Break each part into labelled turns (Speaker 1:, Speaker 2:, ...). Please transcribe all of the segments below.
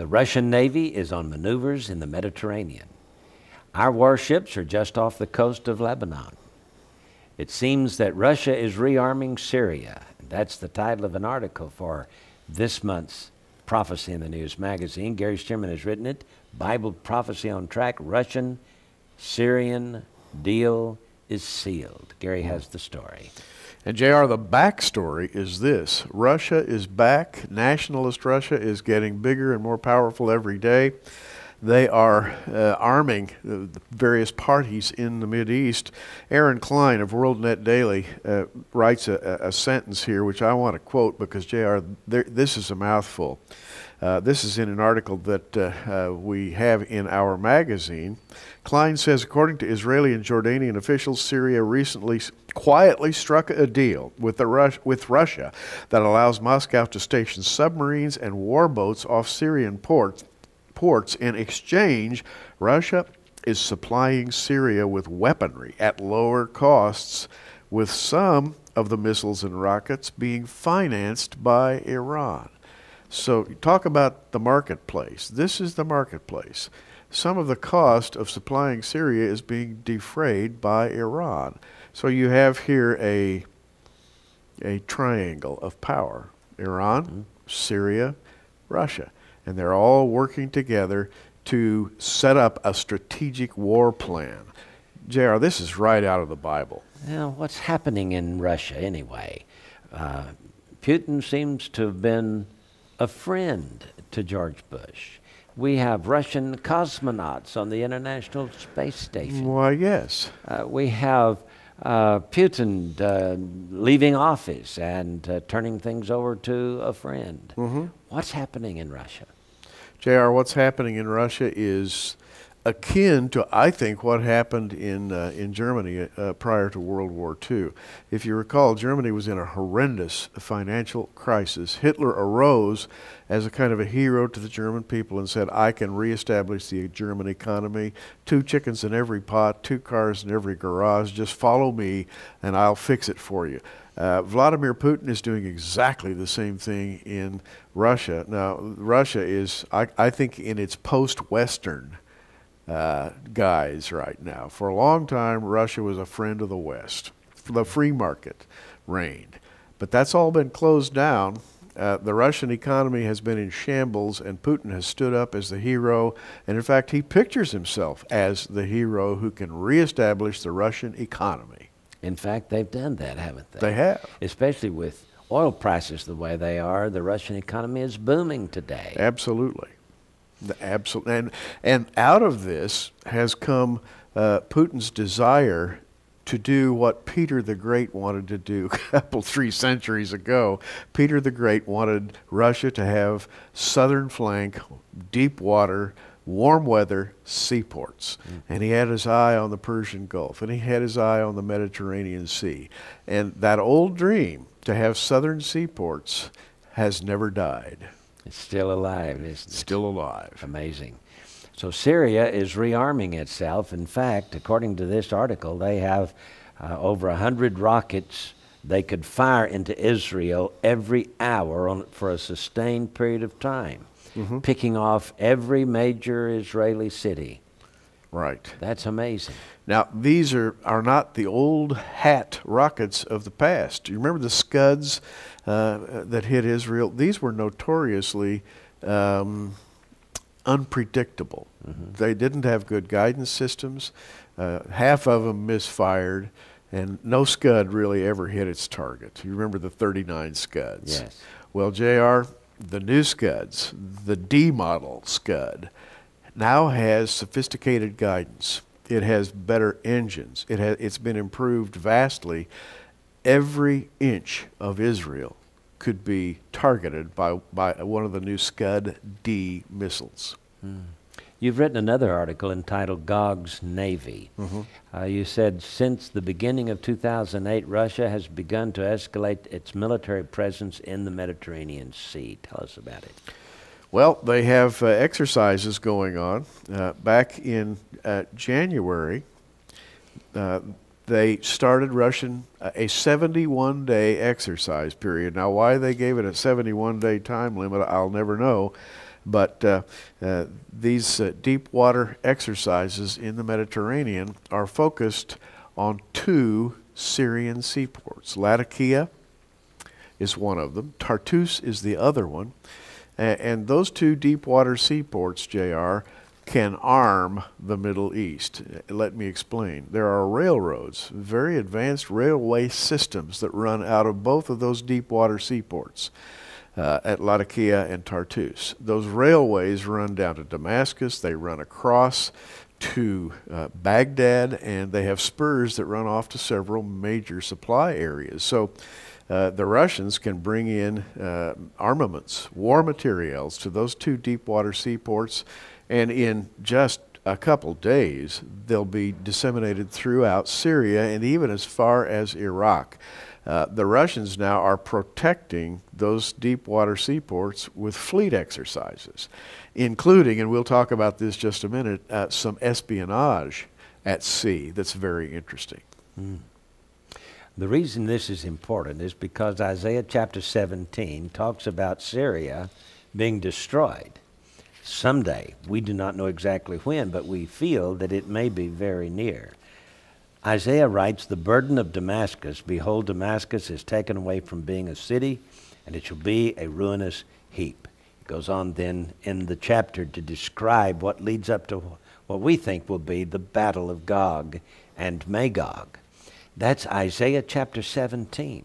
Speaker 1: Russian Navy is on maneuvers in the Mediterranean. Our warships are just off the coast of Lebanon. It seems that Russia is rearming Syria. That's the title of an article for this month's Prophecy in the News magazine. Gary Stearman has written it. Bible prophecy on track. Russian-Syrian deal is sealed. Gary has the story.
Speaker 2: And JR, the backstory is this. Russia is back. Nationalist Russia is getting bigger and more powerful every day. They are arming the various parties in the Mideast. Aaron Klein of WorldNet Daily writes a sentence here, which I want to quote because, JR, this is a mouthful. This is in an article that we have in our magazine. Klein says, according to Israeli and Jordanian officials, Syria recently quietly struck a deal with Russia that allows Moscow to station submarines and warboats off Syrian ports. In exchange, Russia is supplying Syria with weaponry at lower costs, with some of the missiles and rockets being financed by Iran. So talk about the marketplace. This is the marketplace. Some of the cost of supplying Syria is being defrayed by Iran. So you have here a triangle of power: Iran, Syria, Russia. And they're all working together to set up a strategic war plan. JR, this is right out of the Bible.
Speaker 1: Now, what's happening in Russia anyway? Putin seems to have been a friend to George Bush. We have Russian cosmonauts on the International Space Station.
Speaker 2: Why, yes.
Speaker 1: We have Putin leaving office and turning things over to a friend.
Speaker 2: Mm-hmm.
Speaker 1: What's happening in Russia?
Speaker 2: JR, what's happening in Russia is akin to, I think, what happened in Germany prior to World War II. If you recall, Germany was in a horrendous financial crisis. Hitler arose as a kind of a hero to the German people and said, I can reestablish the German economy. 2 chickens in every pot, 2 cars in every garage. Just follow me and I'll fix it for you. Vladimir Putin is doing exactly the same thing in Russia. Now, Russia is, I think, in its post-Western guise right now. For a long time, Russia was a friend of the West. The free market reigned. But that's all been closed down. The Russian economy has been in shambles, and Putin has stood up as the hero. And in fact, he pictures himself as the hero who can reestablish the Russian economy.
Speaker 1: In fact, they've done that, haven't they?
Speaker 2: They have.
Speaker 1: Especially with oil prices the way they are, the Russian economy is booming today.
Speaker 2: Absolutely. And out of this has come Putin's desire to do what Peter the Great wanted to do a 3 centuries ago. Peter the Great wanted Russia to have southern flank, deep water, warm weather seaports. And he had his eye on the Persian Gulf, and he had his eye on the Mediterranean Sea. And that old dream to have southern seaports has never died.
Speaker 1: It's still alive, isn't it?
Speaker 2: Still alive.
Speaker 1: Amazing. So Syria is rearming itself. In fact, according to this article, they have over 100 rockets they could fire into Israel every hour for a sustained period of time. Picking off every major Israeli city.
Speaker 2: Right.
Speaker 1: That's amazing.
Speaker 2: Now, these are not the old hat rockets of the past. Do you remember the Scuds that hit Israel? These were notoriously unpredictable. They didn't have good guidance systems. Half of them misfired, and no Scud really ever hit its target. You remember the 39 Scuds?
Speaker 1: Yes.
Speaker 2: Well, JR, the new Scuds, the D model Scud, now has sophisticated guidance. It has better engines. It's been improved vastly. Every inch of Israel could be targeted by one of the new Scud D missiles.
Speaker 1: You've written another article entitled Gog's Navy. You said, since the beginning of 2008, Russia has begun to escalate its military presence in the Mediterranean Sea. Tell us about it.
Speaker 2: Well, they have exercises going on. Back in January, they started a 71-day exercise period. Now, why they gave it a 71-day time limit, I'll never know. But these deep water exercises in the Mediterranean are focused on two Syrian seaports. Latakia is one of them. Tartus is the other one. And those two deep water seaports, JR, can arm the Middle East. Let me explain. There are railroads, very advanced railway systems that run out of both of those deep water seaports at Latakia and Tartus. Those railways run down to Damascus, they run across to Baghdad, and they have spurs that run off to several major supply areas. So the Russians can bring in armaments, war materials to those two deep water seaports, and in just a couple days, they'll be disseminated throughout Syria and even as far as Iraq. The Russians now are protecting those deep water seaports with fleet exercises, including, and we'll talk about this just a minute, some espionage at sea that's very interesting.
Speaker 1: The reason this is important is because Isaiah chapter 17 talks about Syria being destroyed someday. We do not know exactly when, but we feel that it may be very near. Isaiah writes, "The burden of Damascus, behold, Damascus is taken away from being a city, and it shall be a ruinous heap." It goes on then in the chapter to describe what leads up to what we think will be the battle of Gog and Magog. That's Isaiah chapter 17.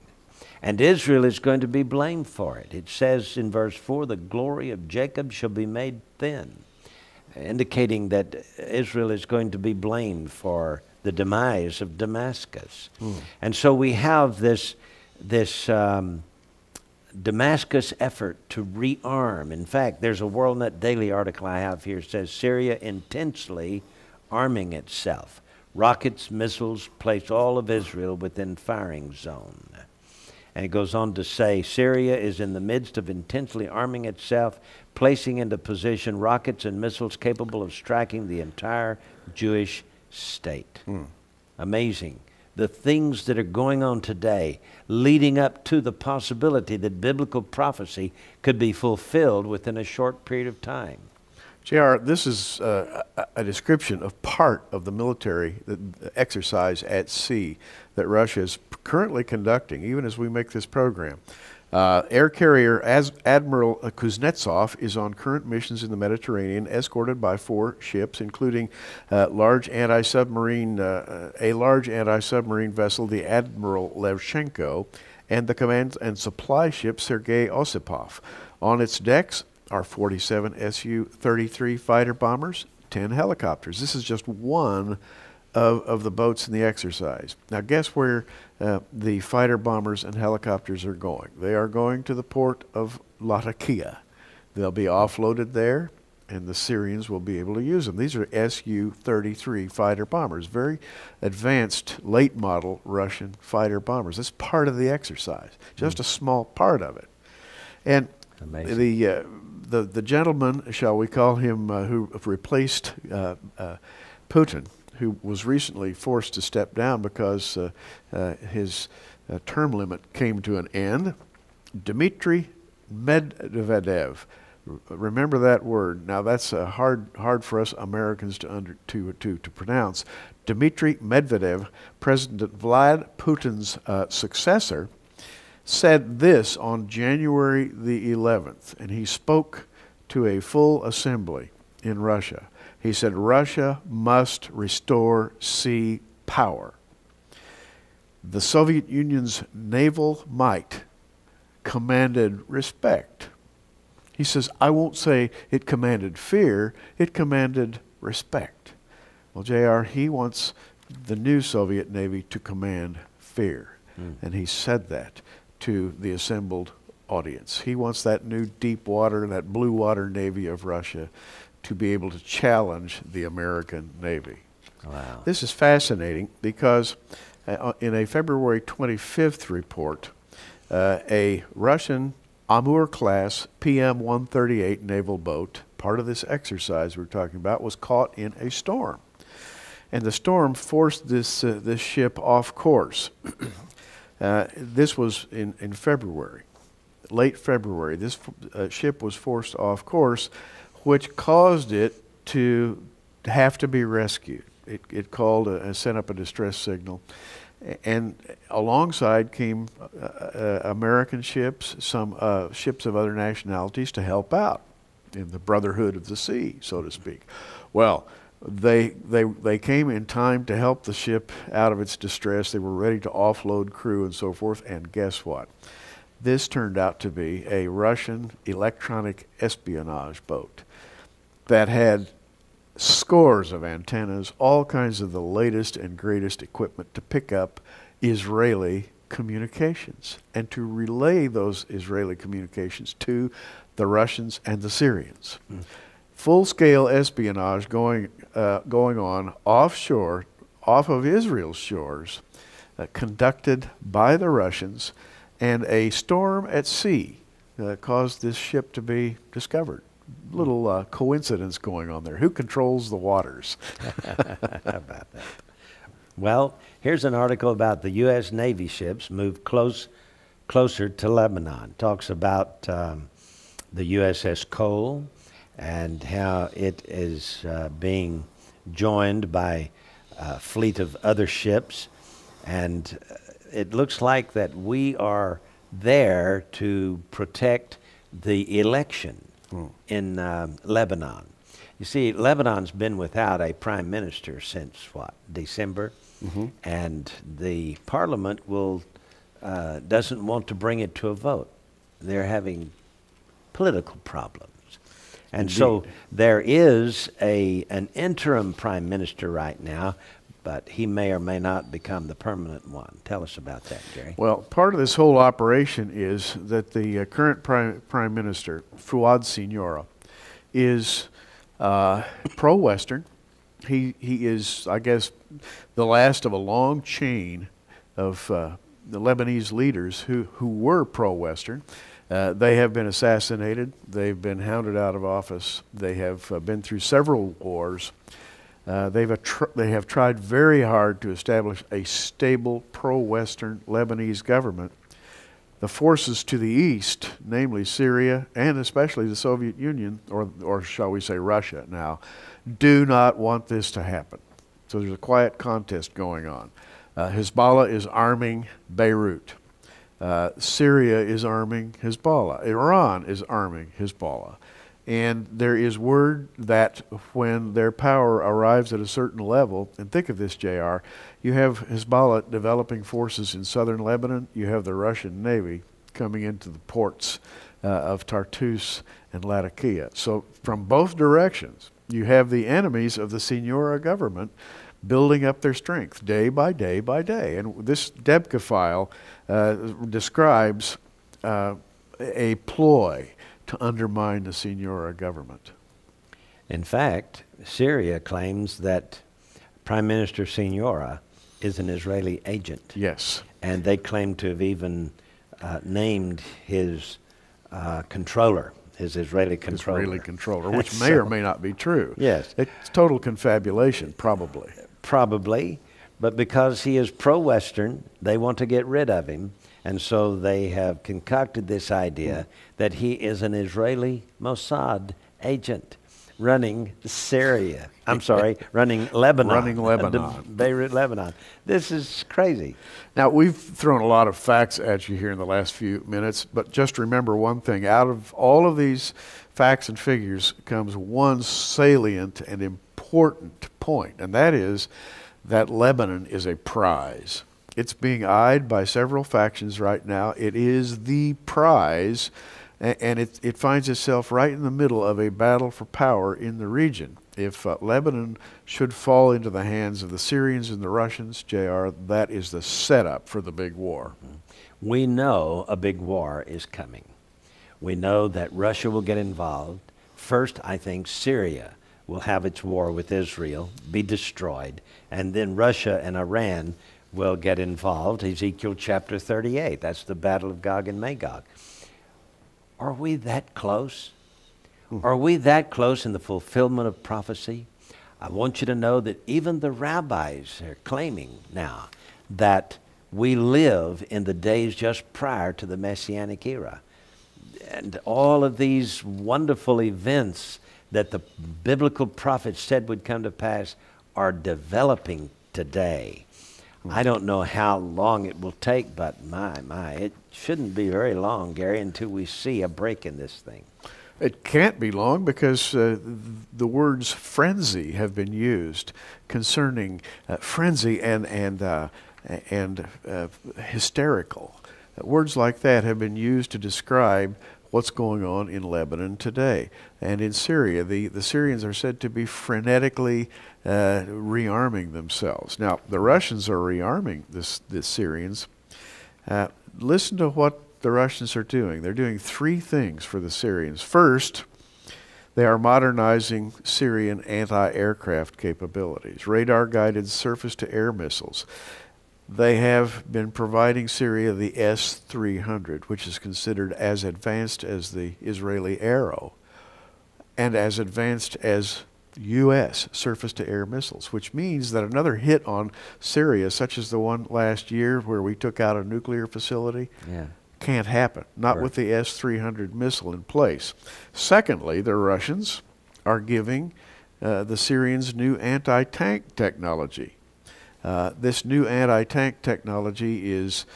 Speaker 1: And Israel is going to be blamed for it. It says in verse 4, "The glory of Jacob shall be made thin," indicating that Israel is going to be blamed for the demise of Damascus. And so we have this Damascus effort to rearm. In fact, there's a WorldNet Daily article I have here that says Syria intensely arming itself. Rockets, missiles place all of Israel within firing zone. And it goes on to say, Syria is in the midst of intensely arming itself, placing into position rockets and missiles capable of striking the entire Jewish state. Amazing. The things that are going on today, leading up to the possibility that biblical prophecy could be fulfilled within a short period of time.
Speaker 2: JR, this is a description of part of the military exercise at sea that Russia is currently conducting, even as we make this program. Air carrier Admiral Kuznetsov is on current missions in the Mediterranean, escorted by 4 ships, including a large anti-submarine vessel, the Admiral Levchenko, and the command and supply ship Sergei Osipov. On its decks are 47 Su-33 fighter bombers, 10 helicopters. This is just one of the boats in the exercise. Now guess where the fighter bombers and helicopters are going. They are going to the port of Latakia. They'll be offloaded there, and the Syrians will be able to use them. These are Su-33 fighter bombers, very advanced late model Russian fighter bombers. That's part of the exercise, just a small part of it. And amazing. The gentleman, shall we call him, who replaced Putin, who was recently forced to step down because his term limit came to an end, Dmitry Medvedev. Remember that word. Now that's hard for us Americans to pronounce. Dmitry Medvedev, President Vladimir Putin's successor, said this on January the 11th, and he spoke to a full assembly in Russia. He said, Russia must restore sea power. The Soviet Union's naval might commanded respect. He says, I won't say it commanded fear, it commanded respect. Well, JR, he wants the new Soviet Navy to command fear. And he said that to the assembled audience. He wants that new deep water, that blue water Navy of Russia to be able to challenge the American Navy.
Speaker 1: Wow.
Speaker 2: This is fascinating because in a February 25th report, a Russian Amur-class PM-138 naval boat, part of this exercise we're talking about, was caught in a storm. And the storm forced this ship off course. This was in February. late February, this ship was forced off course, which caused it to have to be rescued. It called, sent up a distress signal. And alongside came American ships, some ships of other nationalities to help out in the brotherhood of the sea, so to speak. Well, they came in time to help the ship out of its distress. They were ready to offload crew and so forth, and guess what? This turned out to be a Russian electronic espionage boat that had scores of antennas, all kinds of the latest and greatest equipment to pick up Israeli communications and to relay those Israeli communications to the Russians and the Syrians. Full-scale espionage going on offshore, off of Israel's shores, conducted by the Russians, and a storm at sea caused this ship to be discovered. Little coincidence going on there. Who controls the waters?
Speaker 1: How about that? Well, here's an article about the U.S. Navy ships move closer to Lebanon. Talks about the USS Cole and how it is being joined by a fleet of other ships. And it looks like that we are there to protect the election in Lebanon. You see, Lebanon's been without a prime minister since, what, December? And the parliament doesn't want to bring it to a vote. They're having political problems. And
Speaker 2: Indeed.
Speaker 1: so there is an interim prime minister right now, but he may or may not become the permanent one. Tell us about that, Gary.
Speaker 2: Well, part of this whole operation is that the current prime minister, Fuad Signora, is pro-Western. He is, I guess, the last of a long chain of the Lebanese leaders who were pro-Western. They have been assassinated. They've been hounded out of office. They have been through several wars. They have tried very hard to establish a stable pro-Western Lebanese government. The forces to the east, namely Syria and especially the Soviet Union, or shall we say Russia now, do not want this to happen. So there's a quiet contest going on. Hezbollah is arming Beirut. Syria is arming Hezbollah. Iran is arming Hezbollah. And there is word that when their power arrives at a certain level, and think of this, JR, you have Hezbollah developing forces in southern Lebanon, you have the Russian Navy coming into the ports of Tartus and Latakia. So from both directions, you have the enemies of the Signora government building up their strength day by day by day. And this Debka file describes a ploy to undermine the Signora government.
Speaker 1: In fact, Syria claims that Prime Minister Signora is an Israeli agent.
Speaker 2: Yes.
Speaker 1: And they claim to have even named his controller, his Israeli controller.
Speaker 2: Israeli controller, which may or may not be true.
Speaker 1: Yes.
Speaker 2: It's total confabulation, probably.
Speaker 1: Probably, but because he is pro-Western, they want to get rid of him. And so they have concocted this idea that he is an Israeli Mossad agent running Syria. I'm sorry, running Lebanon.
Speaker 2: Running Lebanon.
Speaker 1: Beirut, Lebanon. This is crazy.
Speaker 2: Now, we've thrown a lot of facts at you here in the last few minutes, but just remember one thing. Out of all of these facts and figures comes one salient and important point, and that is that Lebanon is a prize. It's being eyed by several factions right now. It is the prize, and it finds itself right in the middle of a battle for power in the region. If Lebanon should fall into the hands of the Syrians and the Russians, JR, that is the setup for the big war.
Speaker 1: We know a big war is coming. We know that Russia will get involved. First, I think Syria will have its war with Israel, be destroyed, and then Russia and Iran will get involved. Ezekiel chapter 38, that's the battle of Gog and Magog. Are we that close? Are we that close in the fulfillment of prophecy? I want you to know that even the rabbis are claiming now that we live in the days just prior to the Messianic era. and all of these wonderful events that the biblical prophets said would come to pass are developing today. I don't know how long it will take, but my, it shouldn't be very long, Gary, until we see a break in this thing.
Speaker 2: It can't be long because the words frenzy have been used concerning frenzy and hysterical. Words like that have been used to describe what's going on in Lebanon today. And in Syria, the Syrians are said to be frenetically rearming themselves. Now, the Russians are rearming the Syrians. Listen to what the Russians are doing. They're doing three things for the Syrians. First, they are modernizing Syrian anti-aircraft capabilities, radar-guided surface-to-air missiles. They have been providing Syria the S-300, which is considered as advanced as the Israeli Arrow and as advanced as U.S. surface-to-air missiles, which means that another hit on Syria, such as the one last year where we took out a nuclear facility, can't happen, not with the S-300 missile in place. Secondly, the Russians are giving the Syrians new anti-tank technology. This new anti-tank technology is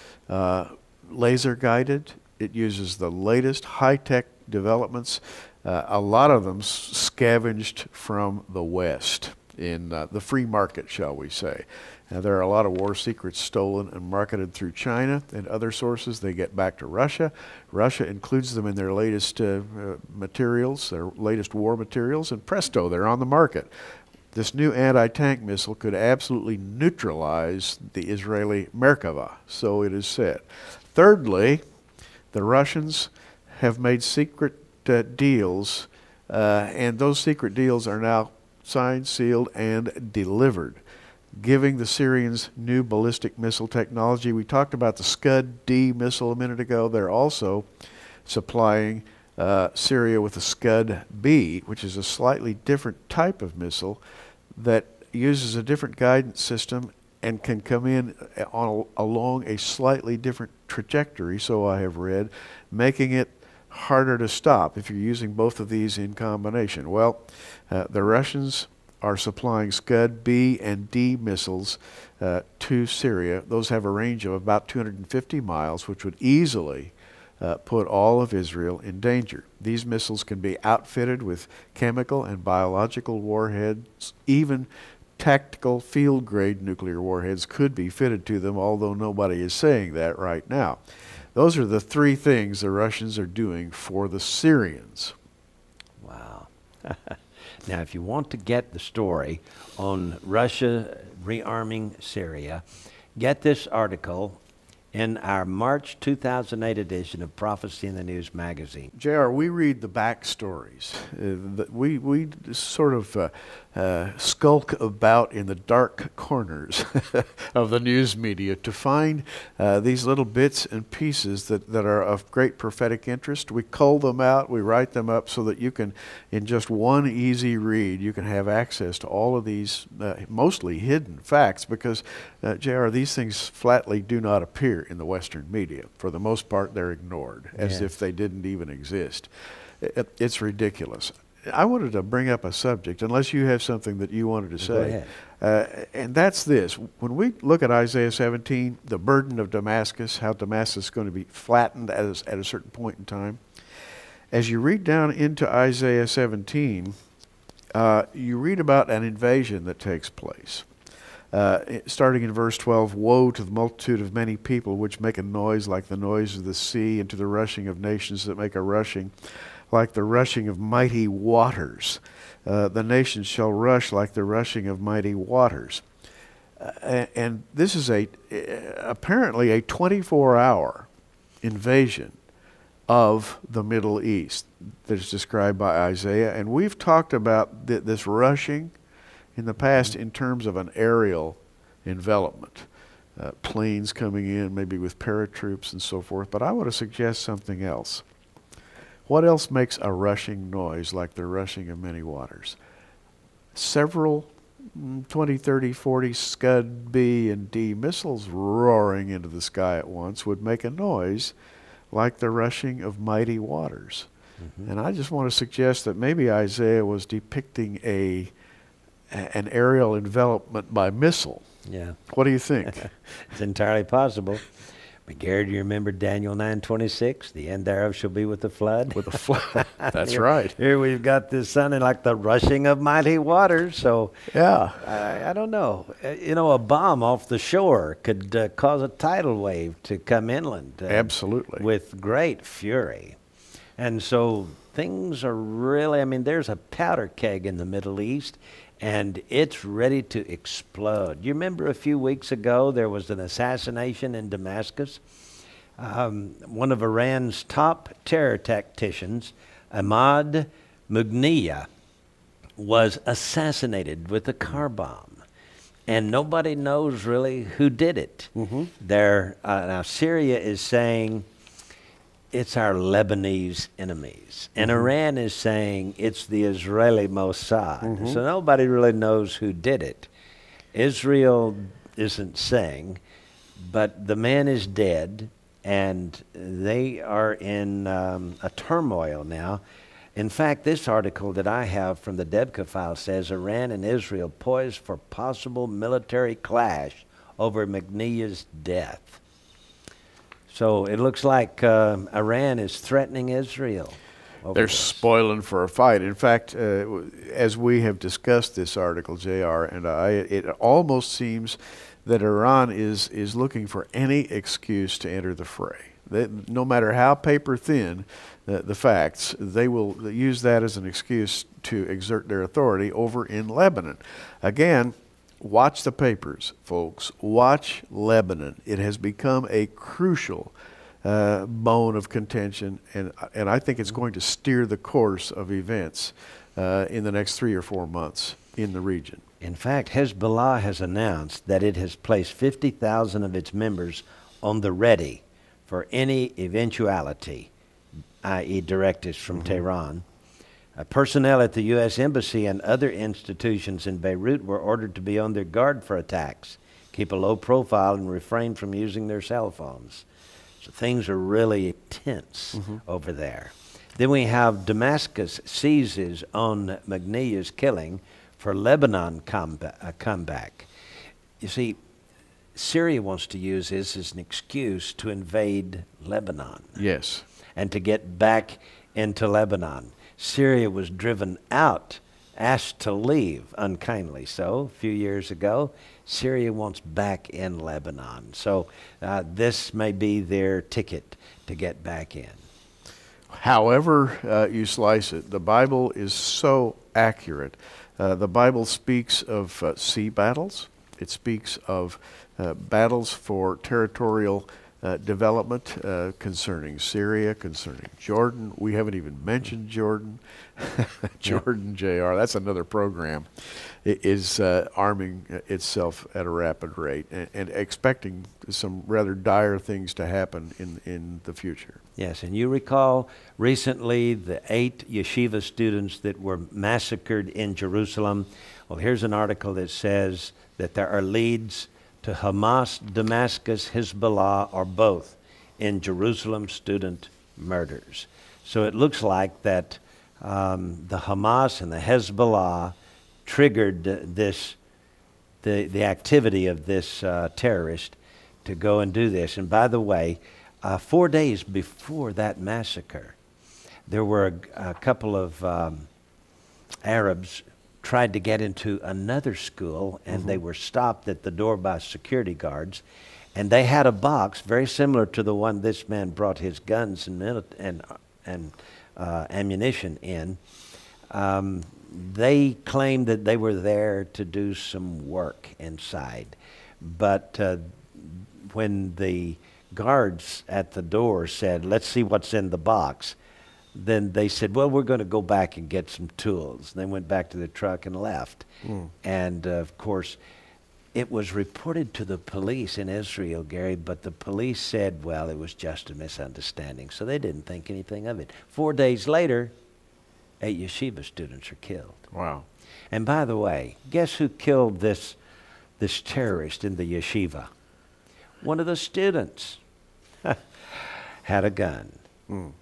Speaker 2: laser-guided. It uses the latest high-tech developments, a lot of them scavenged from the West in the free market, shall we say. There are a lot of war secrets stolen and marketed through China and other sources. They get back to Russia. Russia includes them in their latest materials, their latest war materials, and presto, they're on the market. This new anti-tank missile could absolutely neutralize the Israeli Merkava, so it is said. Thirdly, the Russians have made secret deals, and those secret deals are now signed, sealed, and delivered, giving the Syrians new ballistic missile technology. We talked about the Scud-D missile a minute ago. They're also supplying Syria with a Scud-B, which is a slightly different type of missile that uses a different guidance system and can come in along a slightly different trajectory, so I have read, making it harder to stop if you're using both of these in combination. Well, the Russians are supplying Scud-B and D missiles to Syria. Those have a range of about 250 miles, which would easily put all of Israel in danger. These missiles can be outfitted with chemical and biological warheads. Even tactical field-grade nuclear warheads could be fitted to them, although nobody is saying that right now. Those are the three things the Russians are doing for the Syrians.
Speaker 1: Wow. Now, if you want to get the story on Russia rearming Syria, get this article in our March 2008 edition of Prophecy in the News magazine.
Speaker 2: JR, we read the backstories. We sort of skulk about in the dark corners of the news media to find these little bits and pieces that are of great prophetic interest. We cull them out, we write them up so that you can, in just one easy read, you can have access to all of these mostly hidden facts because, JR, these things flatly do not appear in the Western media. For the most part, they're ignored as if they didn't even exist. It's ridiculous. I wanted to bring up a subject, unless you have something that you wanted to say.
Speaker 1: Go ahead.
Speaker 2: And that's this. When we look at Isaiah 17, the burden of Damascus, how Damascus is going to be flattened at a certain point in time, as you read down into Isaiah 17, you read about an invasion that takes place. Starting in verse 12, woe to the multitude of many people which make a noise like the noise of the sea, and to the rushing of nations that make a rushing like the rushing of mighty waters. The nations shall rush like the rushing of mighty waters. And this is apparently a 24-hour invasion of the Middle East that is described by Isaiah. And we've talked about this rushing in the past in terms of an aerial envelopment. Planes coming in, maybe with paratroops and so forth. But I want to suggest something else. What else makes a rushing noise like the rushing of many waters? Several 20, 30, 40 Scud-B and D missiles roaring into the sky at once would make a noise like the rushing of mighty waters. And I just want to suggest that maybe Isaiah was depicting an aerial envelopment by missile.
Speaker 1: Yeah.
Speaker 2: What do you think?
Speaker 1: It's entirely possible. But Gary, do you remember Daniel 9:26? The end thereof shall be with the flood.
Speaker 2: With a flood. That's right.
Speaker 1: Here we've got this sounding like the rushing of mighty waters. So
Speaker 2: Yeah.
Speaker 1: I don't know. You know, a bomb off the shore could cause a tidal wave to come inland.
Speaker 2: Absolutely.
Speaker 1: With great fury. And so things are really, I mean, there's a powder keg in the Middle East, and it's ready to explode. You remember a few weeks ago there was an assassination in Damascus? One of Iran's top terror tacticians, Ahmad Mughniya, was assassinated with a car bomb. And nobody knows really who did it. Now Syria is saying it's our Lebanese enemies. And Iran is saying it's the Israeli Mossad. So nobody really knows who did it. Israel isn't saying, but the man is dead, and they are in a turmoil now. In fact, this article that I have from the Debka file says Iran and Israel poised for possible military clash over Mughniya's death. So it looks like Iran is threatening Israel.
Speaker 2: They're spoiling for a fight. In fact, as we have discussed this article, JR and I, it almost seems that Iran is looking for any excuse to enter the fray. No matter how paper thin the facts, they will use that as an excuse to exert their authority over in Lebanon. Again, watch the papers, folks. Watch Lebanon. It has become a crucial bone of contention, and I think it's going to steer the course of events in the next 3 or 4 months in the region.
Speaker 1: In fact, Hezbollah has announced that it has placed 50,000 of its members on the ready for any eventuality, i.e. directives from Tehran. Personnel at the U.S. Embassy and other institutions in Beirut were ordered to be on their guard for attacks, keep a low profile, and refrain from using their cell phones. So things are really tense over there. Then we have Damascus seizes on Mughniya's killing for Lebanon comeback. You see, Syria wants to use this as an excuse to invade Lebanon.
Speaker 2: Yes.
Speaker 1: And to get back into Lebanon. Syria was driven out, asked to leave, unkindly so, a few years ago. Syria wants back in Lebanon. So this may be their ticket to get back in.
Speaker 2: However you slice it, the Bible is so accurate. The Bible speaks of sea battles. It speaks of battles for territorial development concerning Syria, concerning Jordan. We haven't even mentioned Jordan. Jordan, JR, that's another program. It is arming itself at a rapid rate and expecting some rather dire things to happen in the future.
Speaker 1: Yes, and you recall recently the 8 yeshiva students that were massacred in Jerusalem. Well, here's an article that says that there are leads to Hamas, Damascus, Hezbollah, or both in Jerusalem student murders. So it looks like that the Hamas and the Hezbollah triggered the activity of this terrorist to go and do this. And by the way, 4 days before that massacre, there were a couple of Arabs tried to get into another school, and they were stopped at the door by security guards. And they had a box very similar to the one this man brought his guns and ammunition in. They claimed that they were there to do some work inside. But when the guards at the door said, "Let's see what's in the box," then they said, "Well, we're going to go back and get some tools." They went back to the truck and left. And of course, it was reported to the police in Israel, Gary, but the police said, well, it was just a misunderstanding. So they didn't think anything of it. 4 days later, 8 yeshiva students are killed.
Speaker 2: Wow.
Speaker 1: And by the way, guess who killed this terrorist in the yeshiva? One of the students. had a gun.
Speaker 2: Mm.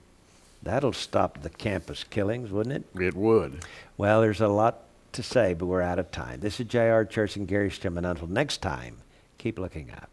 Speaker 1: That'll stop the campus killings, wouldn't it?
Speaker 2: It would.
Speaker 1: Well, there's a lot to say, but we're out of time. This is J.R. Church and Gary Stimman. Until next time, keep looking up.